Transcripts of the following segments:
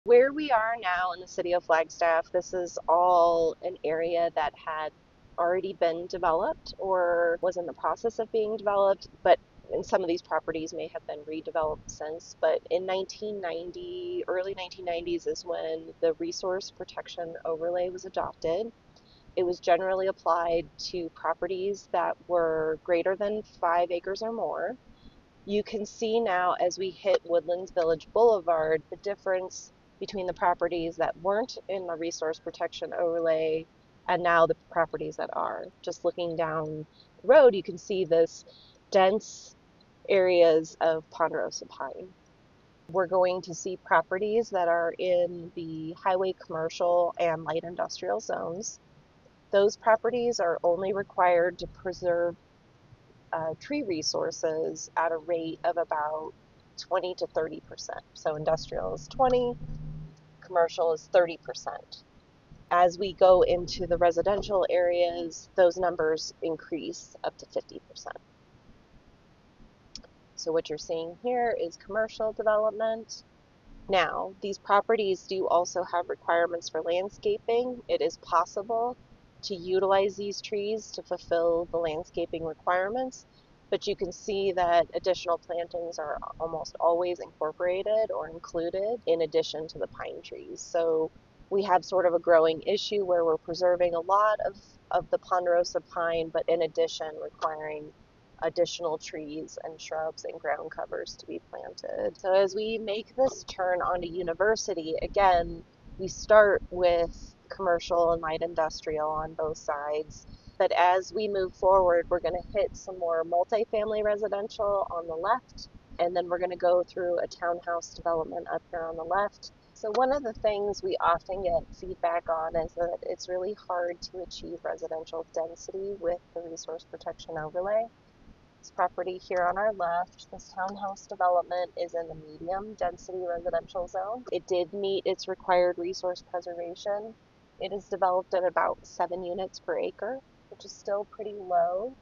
Where we are now in the city of Flagstaff, this is all an area that had already been developed or was in the process of being developed, and some of these properties may have been redeveloped since. But in 1990, early 1990s is when the resource protection overlay was adopted. It was generally applied to properties that were greater than 5 acres or more. You can see now as we hit Woodlands Village Boulevard, the difference between the properties that weren't in the resource protection overlay and now the properties that are. Just looking down the road, you can see this dense areas of ponderosa pine. We're going to see properties that are in the highway commercial and light industrial zones. Those properties are only required to preserve tree resources at a rate of about 20 to 30%. So industrial is 20, commercial is 30%. As we go into the residential areas, those numbers increase up to 50%. So what you're seeing here is commercial development. Now, these properties do also have requirements for landscaping. It is possible to utilize these trees to fulfill the landscaping requirements, but you can see that additional plantings are almost always incorporated or included in addition to the pine trees. So we have sort of a growing issue where we're preserving a lot of the ponderosa pine, but in addition requiring additional trees and shrubs and ground covers to be planted. So as we make this turn onto University, again, we start with commercial and light industrial on both sides. But as we move forward, we're going to hit some more multifamily residential on the left, and then we're going to go through a townhouse development up here on the left. So one of the things we often get feedback on is that it's really hard to achieve residential density with the resource protection overlay. This property here on our left, this townhouse development, is in the medium density residential zone. It did meet its required resource preservation. It is developed at about 7 units per acre, which is still pretty low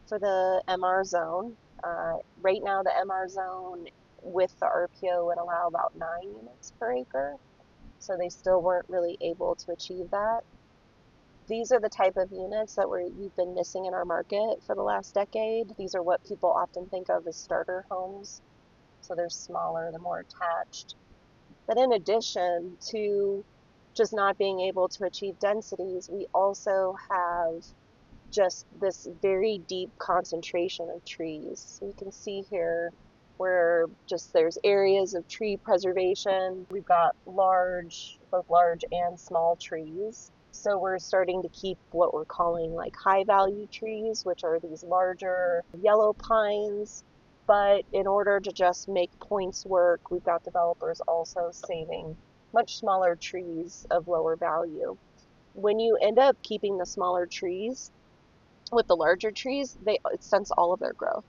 for the MR zone. Right now, the MR zone with the RPO would allow about 9 units per acre, so they still weren't really able to achieve that. These are the type of units that we've been missing in our market for the last decade. These are what people often think of as starter homes. So they're smaller, they're more attached. But in addition to just not being able to achieve densities, we also have just this very deep concentration of trees. So you can see here where just there's areas of tree preservation. We've got both large and small trees. So we're starting to keep what we're calling like high value trees, which are these larger yellow pines. But in order to just make points work, we've got developers also saving much smaller trees of lower value. When you end up keeping the smaller trees with the larger trees, it stunts all of their growth.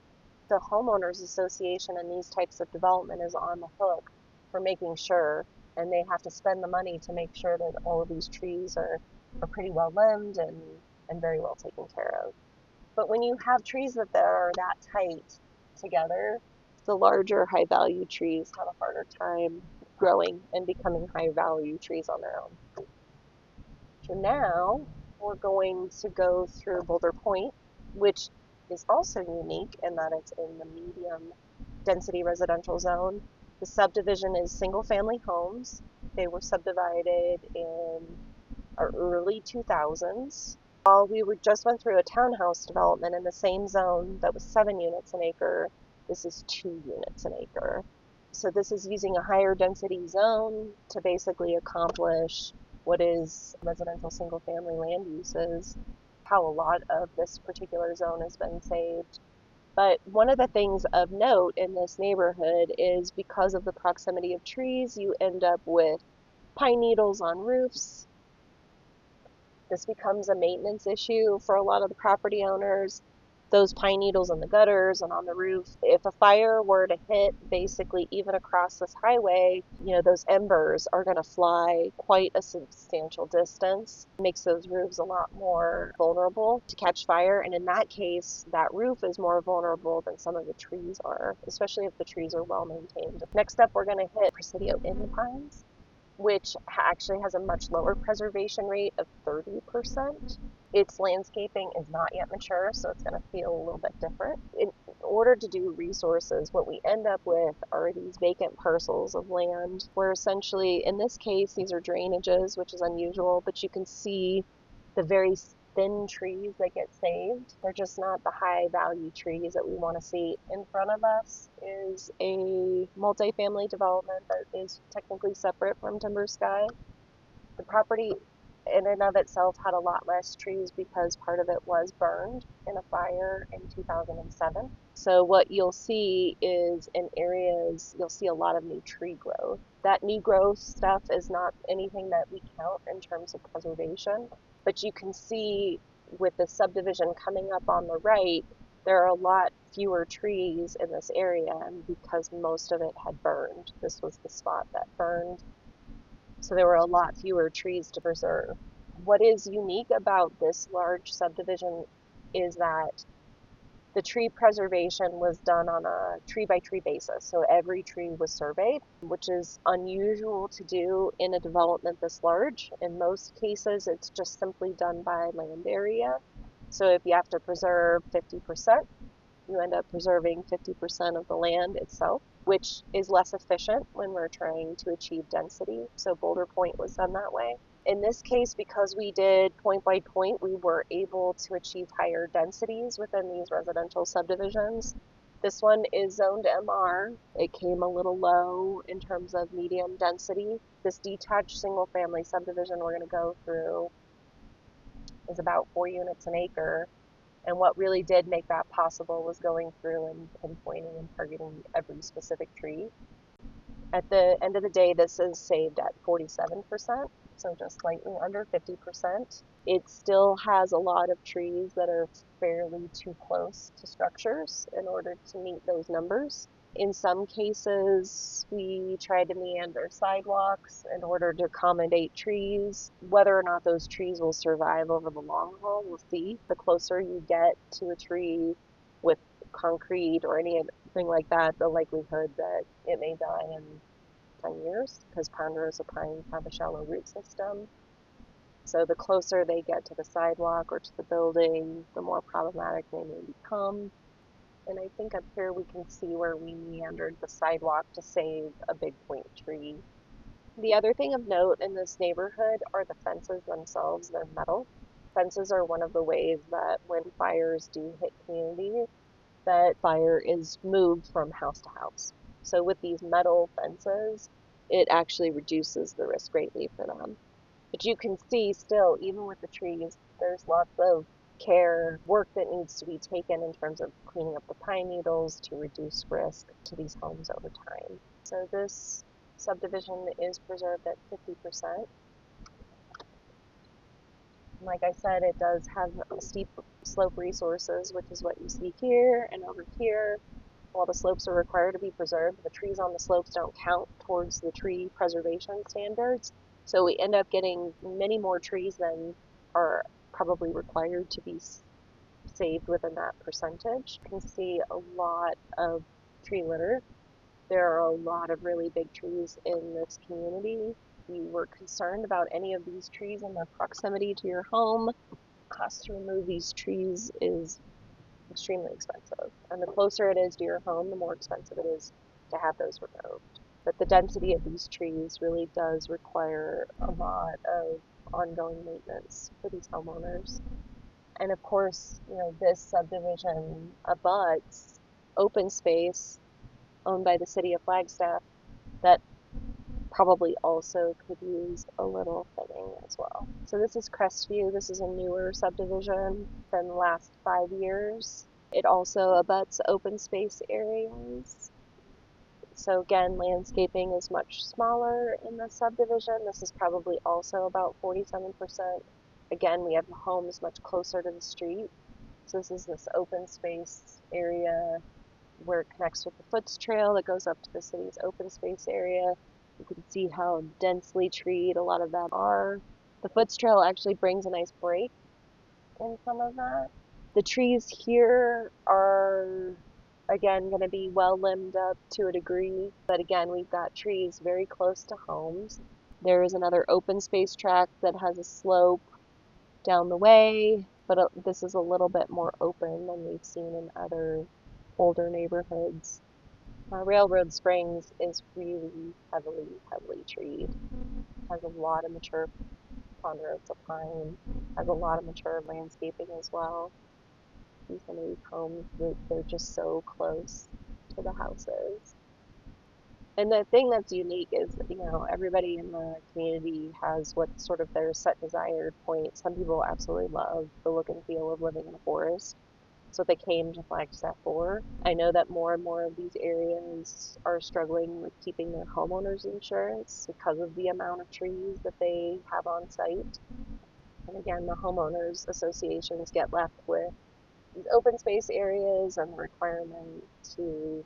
The homeowners association in these types of development is on the hook for making sure, and they have to spend the money to make sure that all of these trees are pretty well limbed and very well taken care of. But when you have trees that are that tight together, the larger high value trees have a harder time growing and becoming high value trees on their own. So now we're going to go through Boulder Point, which is also unique in that it's in the medium density residential zone. The subdivision is single family homes. They were subdivided in our early 2000s. We just went through a townhouse development in the same zone that was 7 units an acre. This is 2 units an acre. So this is using a higher density zone to basically accomplish what is residential single family land uses, how a lot of this particular zone has been saved. But one of the things of note in this neighborhood is because of the proximity of trees, you end up with pine needles on roofs. This becomes a maintenance issue for a lot of the property owners. Those pine needles in the gutters and on the roof, if a fire were to hit basically even across this highway, those embers are going to fly quite a substantial distance. It makes those roofs a lot more vulnerable to catch fire. And in that case, that roof is more vulnerable than some of the trees are, especially if the trees are well maintained. Next up, we're going to hit Presidio Inn Pines. which actually has a much lower preservation rate of 30%. Its landscaping is not yet mature, so it's going to feel a little bit different. In order to do resources, what we end up with are these vacant parcels of land where essentially, in this case, these are drainages, which is unusual, but you can see the very thin trees that get saved. They're just not the high value trees that we want to see. In front of us is a multifamily development that is technically separate from Timber Sky. The property in and of itself had a lot less trees because part of it was burned in a fire in 2007. So what you'll see is in areas, you'll see a lot of new tree growth. That new growth stuff is not anything that we count in terms of preservation, but you can see with the subdivision coming up on the right, there are a lot fewer trees in this area because most of it had burned. This was the spot that burned. So there were a lot fewer trees to preserve. What is unique about this large subdivision is that the tree preservation was done on a tree by tree basis. So every tree was surveyed, which is unusual to do in a development this large. In most cases, it's just simply done by land area. So if you have to preserve 50%, you end up preserving 50% of the land itself, which is less efficient when we're trying to achieve density. So Boulder Point was done that way. In this case, because we did point by point, we were able to achieve higher densities within these residential subdivisions. This one is zoned MR. It came a little low in terms of medium density. This detached single family subdivision we're going to go through is about 4 units an acre. And what really did make that possible was going through and pinpointing and targeting every specific tree. At the end of the day, this is saved at 47%, so just slightly under 50%. It still has a lot of trees that are fairly too close to structures in order to meet those numbers. In some cases, we tried to meander sidewalks in order to accommodate trees. Whether or not those trees will survive over the long haul, we'll see. The closer you get to a tree with concrete or anything like that, the likelihood that it may die in 10 years, because ponderosa pines have a shallow root system. So the closer they get to the sidewalk or to the building, the more problematic they may become. And I think up here we can see where we meandered the sidewalk to save a big point tree. The other thing of note in this neighborhood are the fences themselves. They're metal. Fences are one of the ways that when fires do hit communities, that fire is moved from house to house. So with these metal fences, it actually reduces the risk greatly for them. But you can see still, even with the trees, there's lots of care, work that needs to be taken in terms of cleaning up the pine needles to reduce risk to these homes over time. So this subdivision is preserved at 50%. Like I said, it does have steep slope resources, which is what you see here and over here. While the slopes are required to be preserved, the trees on the slopes don't count towards the tree preservation standards. So we end up getting many more trees than are probably required to be saved within that percentage. You can see a lot of tree litter. There are a lot of really big trees in this community. If you were concerned about any of these trees in their proximity to your home, the cost to remove these trees is extremely expensive. And the closer it is to your home, the more expensive it is to have those removed. But the density of these trees really does require a lot of ongoing maintenance for these homeowners. And of course, this subdivision abuts open space owned by the city of Flagstaff that probably also could use a little thinning as well. So this is Crestview. This is a newer subdivision than the last 5 years. It also abuts open space areas. So again, landscaping is much smaller in the subdivision. This is probably also about 47%. Again, we have the homes much closer to the street. So this is this open space area where it connects with the Foots Trail that goes up to the city's open space area. You can see how densely treed a lot of them are. The Foots Trail actually brings a nice break in some of that. The trees here are, again, going to be well limbed up to a degree. But again, we've got trees very close to homes. There is another open space tract that has a slope down the way, but this is a little bit more open than we've seen in other older neighborhoods. Railroad Springs is really heavily treed. Has a lot of mature ponderosa pine. Has a lot of mature landscaping as well. See some of these homes, they're just so close to the houses. And the thing that's unique is, everybody in the community has what sort of their set desired point. Some people absolutely love the look and feel of living in a forest. So they came to Flagstaff for. I know that more and more of these areas are struggling with keeping their homeowners insurance because of the amount of trees that they have on site. And again, the homeowners associations get left with these open space areas and the requirement to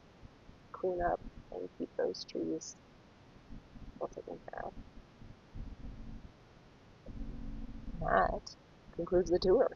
clean up and keep those trees well taken care of. That concludes the tour.